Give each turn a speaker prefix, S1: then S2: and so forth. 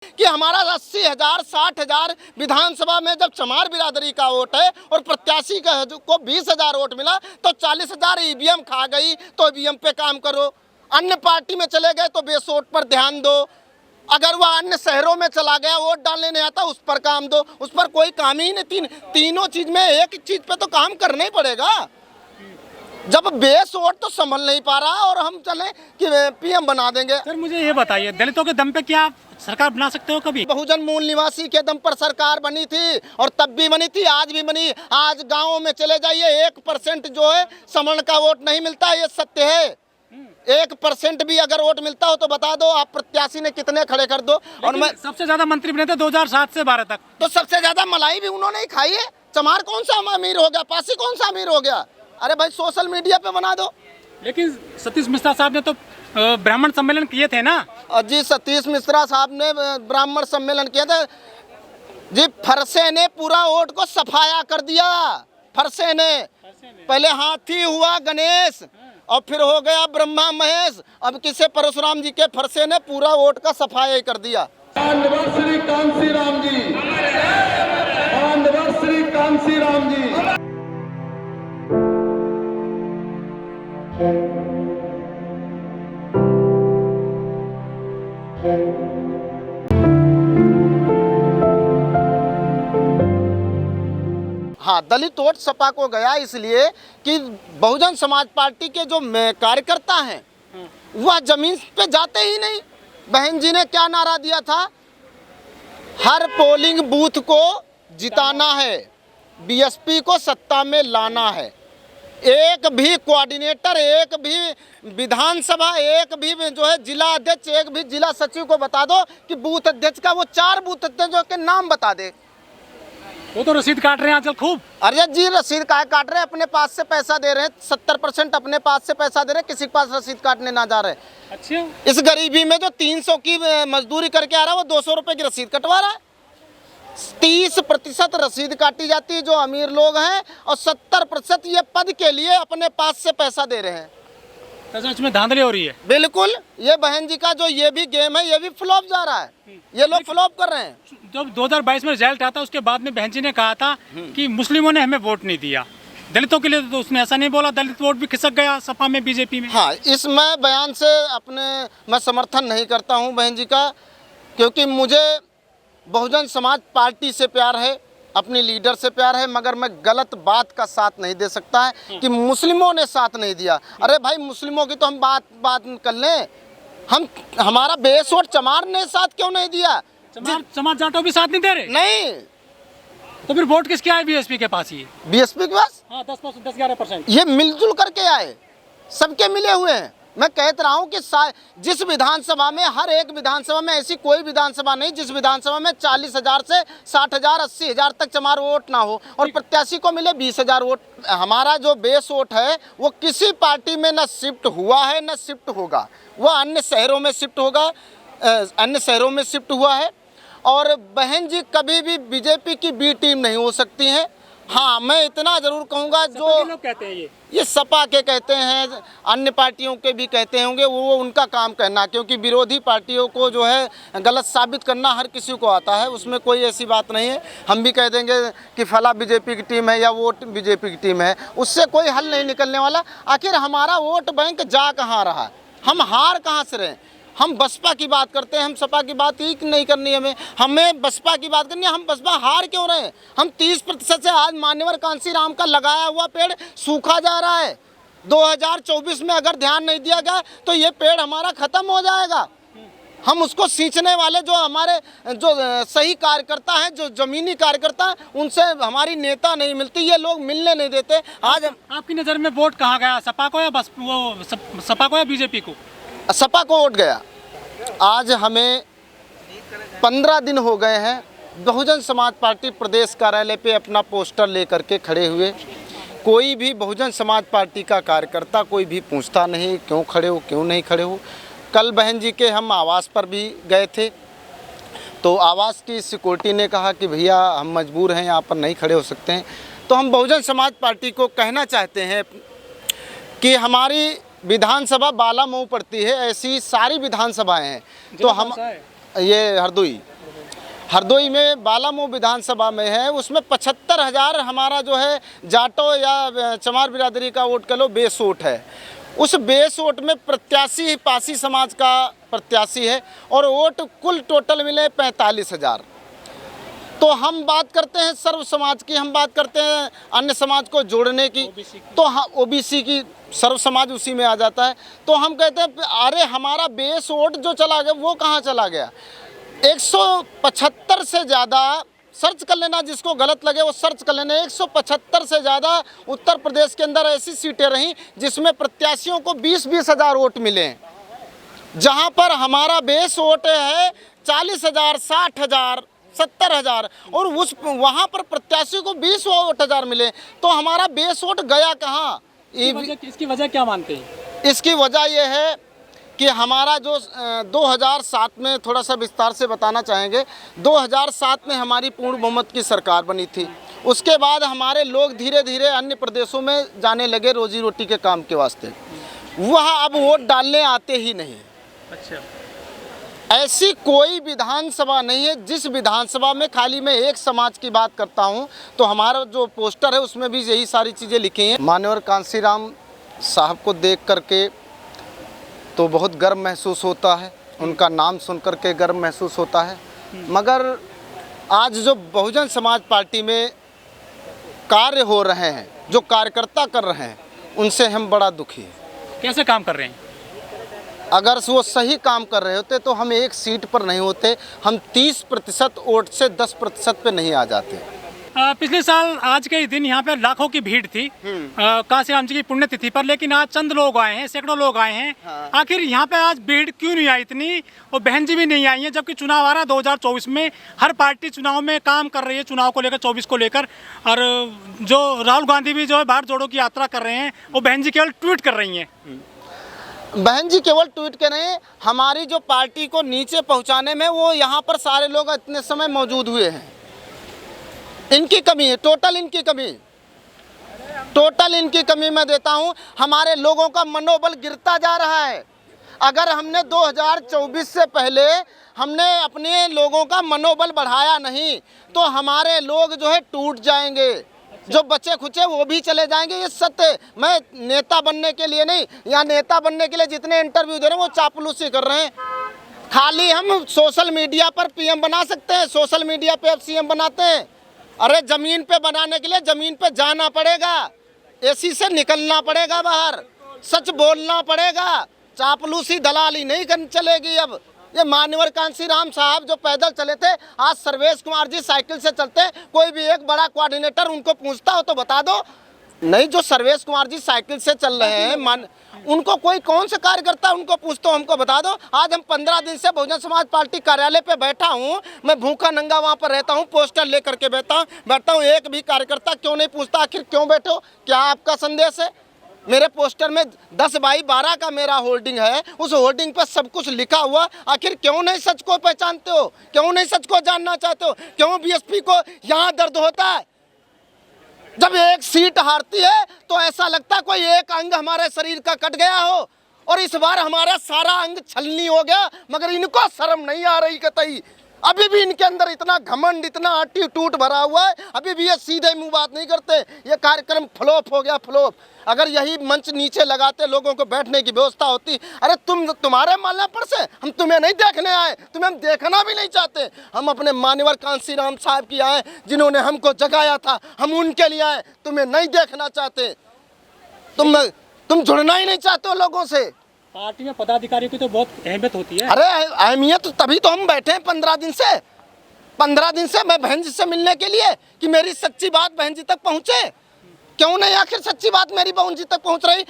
S1: कि हमारा 80,000 60,000 विधानसभा में जब चमार बिरादरी का वोट है और प्रत्याशी को 20,000 वोट मिला तो 40,000 ईवीएम खा गई। तो ईवीएम पे काम करो, अन्य पार्टी में चले गए तो बेस वोट पर ध्यान दो, अगर वह अन्य शहरों में चला गया वोट डालने नहीं आता उस पर काम दो, उस पर कोई काम ही नहीं। तीनों चीज में एक चीज पे तो काम करना ही पड़ेगा। जब बेस वोट तो संभल नहीं पा रहा और हम चले कि पीएम बना देंगे।
S2: सर मुझे ये बताइए, दलितों के दम पे क्या आप सरकार बना सकते हो कभी?
S1: बहुजन मूल निवासी के दम पर सरकार बनी थी और तब भी बनी थी, आज भी बनी। आज गाँव में चले जाइए 1% जो है समर्ण का वोट नहीं मिलता, ये सत्य है। 1% भी अगर वोट मिलता हो तो बता दो, आप प्रत्याशी ने कितने खड़े कर दो। और मैं
S2: सबसे ज्यादा मंत्री बने थे 2007 से 12 तक,
S1: तो सबसे ज्यादा मलाई भी उन्होंने ही खाई है। चमार कौन सा अमीर हो गया, पासी कौन सा अमीर हो गया? अरे भाई सोशल मीडिया पे बना दो।
S2: लेकिन सतीश मिश्रा साहब ने तो ब्राह्मण सम्मेलन किए थे ना
S1: जी, सतीश मिश्रा साहब ने ब्राह्मण सम्मेलन किया था जी। फरसे ने पूरा वोट को सफाया कर दिया। फरसे ने पहले हाथी हुआ गणेश और फिर हो गया ब्रह्मा महेश, अब किसे परशुराम जी के फरसे ने पूरा वोट का सफाया कर दिया।
S3: श्री कांसी राम जी, श्री कांसी राम जी।
S1: हाँ, दलित वोट सपा को गया इसलिए कि बहुजन समाज पार्टी के जो कार्यकर्ता हैं वह जमीन पे जाते ही नहीं। बहन जी ने क्या नारा दिया था, हर पोलिंग बूथ को जिताना है, बीएसपी को सत्ता में लाना है। एक भी कोऑर्डिनेटर, एक भी विधानसभा, एक भी जो है जिला अध्यक्ष, एक भी जिला सचिव को बता दो कि बूथ अध्यक्ष का वो 4 बूथ अध्यक्षों के नाम बता दे।
S2: वो तो रसीद काट रहे हैं आजकल खूब।
S1: अरे जी, रसीद काट रहे हैं, अपने पास से पैसा दे रहे हैं। 70% अपने पास से पैसा दे रहे हैं, किसी के पास रसीद काटने ना जा रहे।
S2: अच्छा,
S1: इस गरीबी में जो 300 की मजदूरी करके आ रहा है वो 200 रुपए की रसीद कटवा रहा है। 30% रसीद काटी जाती है जो अमीर लोग हैं और 70% ये पद के लिए अपने पास से पैसा दे रहे हैं।
S2: सच में धांधली हो रही है।
S1: बिल्कुल, ये बहन जी का जो ये भी गेम है ये भी फ्लॉप जा रहा है, ये लोग फ्लॉप कर रहे हैं।
S2: जब 2022 में रिजल्ट आता उसके बाद में बहन जी ने कहा था कि मुस्लिमों ने हमें वोट नहीं दिया, दलितों के लिए तो उसने ऐसा नहीं बोला। दलित वोट भी खिसक गया सपा में, बीजेपी में।
S1: हाँ, इस मैं बयान से मैं समर्थन नहीं करता हूँ बहन जी का, क्योंकि मुझे बहुजन समाज पार्टी से प्यार है, अपनी लीडर से प्यार है, मगर मैं गलत बात का साथ नहीं दे सकता है कि मुस्लिमों ने साथ नहीं दिया। अरे भाई, मुस्लिमों की तो हम बात कर लें, हमारा बेस वोट चमार ने साथ क्यों नहीं दिया?
S2: चमार जाटो भी साथ नहीं दे रहे।
S1: नहीं,
S2: तो फिर वोट किसके आए? बीएसपी के पास ही।
S1: बीएसपी के पास
S2: 10-11%।
S1: ये मिलजुल करके आए, सबके मिले हुए हैं। मैं कहता रहा हूँ कि जिस विधानसभा में, हर एक विधानसभा में ऐसी कोई विधानसभा नहीं जिस विधानसभा में 40,000 से 60,000 80,000 तक चमार वोट ना हो और प्रत्याशी को मिले 20,000 वोट। हमारा जो बेस वोट है वो किसी पार्टी में न शिफ्ट हुआ है न शिफ्ट होगा, वह अन्य शहरों में शिफ्ट होगा, अन्य शहरों में शिफ्ट हुआ है। और बहन जी कभी भी बीजेपी की बी टीम नहीं हो सकती हैं। हाँ, मैं इतना जरूर कहूँगा, जो
S2: लोग कहते हैं
S1: ये सपा के कहते हैं, अन्य पार्टियों के भी कहते होंगे, वो उनका काम कहना, क्योंकि विरोधी पार्टियों को जो है गलत साबित करना हर किसी को आता है, उसमें कोई ऐसी बात नहीं है। हम भी कह देंगे कि फला बीजेपी की टीम है या वो बीजेपी की टीम है, उससे कोई हल नहीं निकलने वाला। आखिर हमारा वोट बैंक जा कहाँ रहा है, हम हार कहाँ से रहे? हम बसपा की बात करते हैं, हम सपा की बात ही नहीं करनी है। हमें बसपा की बात करनी है। हम बसपा हार क्यों रहे हैं? हम 30% से आज मान्यवर कांसी राम का लगाया हुआ पेड़ सूखा जा रहा है। 2024 में अगर ध्यान नहीं दिया गया तो ये पेड़ हमारा खत्म हो जाएगा। हम उसको सींचने वाले जो हमारे जो सही कार्यकर्ता हैं, जो जमीनी कार्यकर्ता हैं, उनसे हमारी नेता नहीं मिलती, ये लोग मिलने नहीं देते। आज
S2: आपकी नज़र में वोट कहाँ गया, सपा को या बस वो सपा को या बीजेपी को?
S1: सपा को वोट गया। आज हमें 15 दिन हो गए हैं बहुजन समाज पार्टी प्रदेश कार्यालय पे अपना पोस्टर लेकर के खड़े हुए। कोई भी बहुजन समाज पार्टी का कार्यकर्ता कोई भी पूछता नहीं क्यों खड़े हो, क्यों नहीं खड़े हो। कल बहन जी के हम आवास पर भी गए थे तो आवास की सिक्योरिटी ने कहा कि भैया हम मजबूर हैं, यहाँ पर नहीं खड़े हो सकते हैं। तो हम बहुजन समाज पार्टी को कहना चाहते हैं कि हमारी विधानसभा बालामऊ पड़ती है, ऐसी सारी विधानसभाएं हैं। तो हम ये हरदोई हरदोई में बालामऊ विधानसभा में है, उसमें 75,000 हमारा जो है जाटो या चमार बिरादरी का वोट कह लो बेस वोट है। उस बेस वोट में प्रत्याशी पासी समाज का प्रत्याशी है और वोट कुल टोटल मिले 45,000। तो हम बात करते हैं सर्व समाज की, हम बात करते हैं अन्य समाज को जोड़ने की, तो हाँ ओबीसी की सर्व समाज उसी में आ जाता है। तो हम कहते हैं अरे हमारा बेस वोट जो चला गया वो कहाँ चला गया। 175 से ज़्यादा, सर्च कर लेना, जिसको गलत लगे वो सर्च कर लेना, 175 से ज़्यादा उत्तर प्रदेश के अंदर ऐसी सीटें रहीं जिसमें प्रत्याशियों को 20-20 हज़ार वोट मिले, जहां पर हमारा बेस वोट है 40,000, 60,000, 70,000 और उस वहां पर प्रत्याशी को 20 वोट हज़ार मिले। तो हमारा बेस वोट गया कहाँ।
S2: इसकी वजह क्या मानते हैं?
S1: इसकी वजह यह है कि हमारा जो 2007 में, थोड़ा सा विस्तार से बताना चाहेंगे, 2007 में हमारी पूर्ण बहुमत की सरकार बनी थी। उसके बाद हमारे लोग धीरे धीरे अन्य प्रदेशों में जाने लगे रोजी रोटी के काम के वास्ते, वह अब वोट डालने आते ही नहीं।
S2: अच्छा,
S1: ऐसी कोई विधानसभा नहीं है जिस विधानसभा में खाली मैं एक समाज की बात करता हूं, तो हमारा जो पोस्टर है उसमें भी यही सारी चीज़ें लिखी हैं। मान्यवर कांसीराम साहब को देख करके तो बहुत गर्व महसूस होता है, उनका नाम सुन करके गर्व महसूस होता है। मगर आज जो बहुजन समाज पार्टी में कार्य हो रहे हैं, जो कार्यकर्ता कर रहे हैं, उनसे हम बड़ा दुखी हैं।
S2: कैसे काम कर रहे हैं?
S1: अगर वो सही काम कर रहे होते तो हम एक सीट पर नहीं होते, हम 30% वोट से 10% पे नहीं आ जाते।
S2: पिछले साल आज के दिन यहाँ पे लाखों की भीड़ थी कांसीराम जी की पुण्यतिथि पर, लेकिन आज चंद लोग आए हैं, सैकड़ों लोग आए हैं।
S1: हाँ।
S2: आखिर यहाँ पे आज भीड़ क्यों नहीं आई इतनी, और बहन जी भी नहीं आई हैं, जबकि चुनाव आ रहा है 2024 में। हर पार्टी चुनाव में काम कर रही है, चुनाव को लेकर, 24 को लेकर। और जो राहुल गांधी भी जो है भारत जोड़ो की यात्रा कर रहे हैं, वो बहन जी केवल ट्वीट कर रही हैं।
S1: बहन जी केवल ट्वीट कर रहे हैं, हमारी जो पार्टी को नीचे पहुंचाने में वो यहाँ पर सारे लोग इतने समय मौजूद हुए हैं। इनकी कमी है, टोटल इनकी कमी मैं देता हूँ। हमारे लोगों का मनोबल गिरता जा रहा है। अगर हमने 2024 से पहले हमने अपने लोगों का मनोबल बढ़ाया नहीं तो हमारे लोग जो है टूट जाएंगे, जो बच्चे खुचे वो भी चले जाएंगे। ये सत्य। मैं नेता बनने के लिए नहीं, या नेता बनने के लिए जितने इंटरव्यू दे रहे हैं वो चापलूसी कर रहे हैं। खाली हम सोशल मीडिया पर पीएम बना सकते हैं, सोशल मीडिया पे अब सीएम बनाते हैं। अरे ज़मीन पे बनाने के लिए ज़मीन पे जाना पड़ेगा, एसी से निकलना पड़ेगा बाहर, सच बोलना पड़ेगा। चापलूसी दलाली नहीं चलेगी। अब ये मान्यवर कांसीराम साहब जो पैदल चले थे, आज सर्वेश कुमार जी साइकिल से चलते। कोई भी एक बड़ा कोऑर्डिनेटर उनको पूछता हो तो बता दो। नहीं, जो सर्वेश कुमार जी साइकिल से चल रहे हैं, उनको कोई कौन से कार्यकर्ता उनको पूछते हो, हमको बता दो। आज हम 15 दिन से बहुजन समाज पार्टी कार्यालय पे बैठा हूँ, मैं भूखा नंगा वहाँ पर रहता हूँ, पोस्टर लेकर के बैठता हूँ। एक भी कार्यकर्ता क्यों नहीं पूछता आखिर क्यों बैठे हो, क्या आपका संदेश है। मेरे पोस्टर में 10/12 का मेरा होर्डिंग है, उस होर्डिंग पर सब कुछ लिखा हुआ। आखिर क्यों नहीं सच को पहचानते हो, क्यों नहीं सच को जानना चाहते हो, क्यों बीएसपी को यहाँ दर्द होता है। जब एक सीट हारती है तो ऐसा लगता है कोई एक अंग हमारे शरीर का कट गया हो, और इस बार हमारा सारा अंग छलनी हो गया। मगर इनको शर्म नहीं आ रही कतई। अभी भी इनके अंदर इतना घमंड, इतना एटीट्यूड भरा हुआ है, अभी भी ये सीधे मुंह बात नहीं करते। ये कार्यक्रम फ्लॉप हो गया, फ्लॉप। अगर यही मंच नीचे लगाते, लोगों को बैठने की व्यवस्था होती। अरे तुम्हारे मालने पर से हम तुम्हें नहीं देखने आए, तुम्हें हम देखना भी नहीं चाहते। हम अपने मान्यवर कांसीराम साहब की आए, जिन्होंने हमको जगाया था, हम उनके लिए आए। तुम्हें नहीं देखना चाहते, तुम जुड़ना ही नहीं चाहते हो लोगों से।
S2: पार्टी में पदाधिकारियों की तो बहुत अहमियत होती है।
S1: अरे अहमियत तभी तो हम बैठे हैं 15 दिन से मैं बहन जी से मिलने के लिए, कि मेरी सच्ची बात बहन जी तक पहुँचे। क्यों नहीं आखिर सच्ची बात मेरी बहन जी तक पहुँच रही।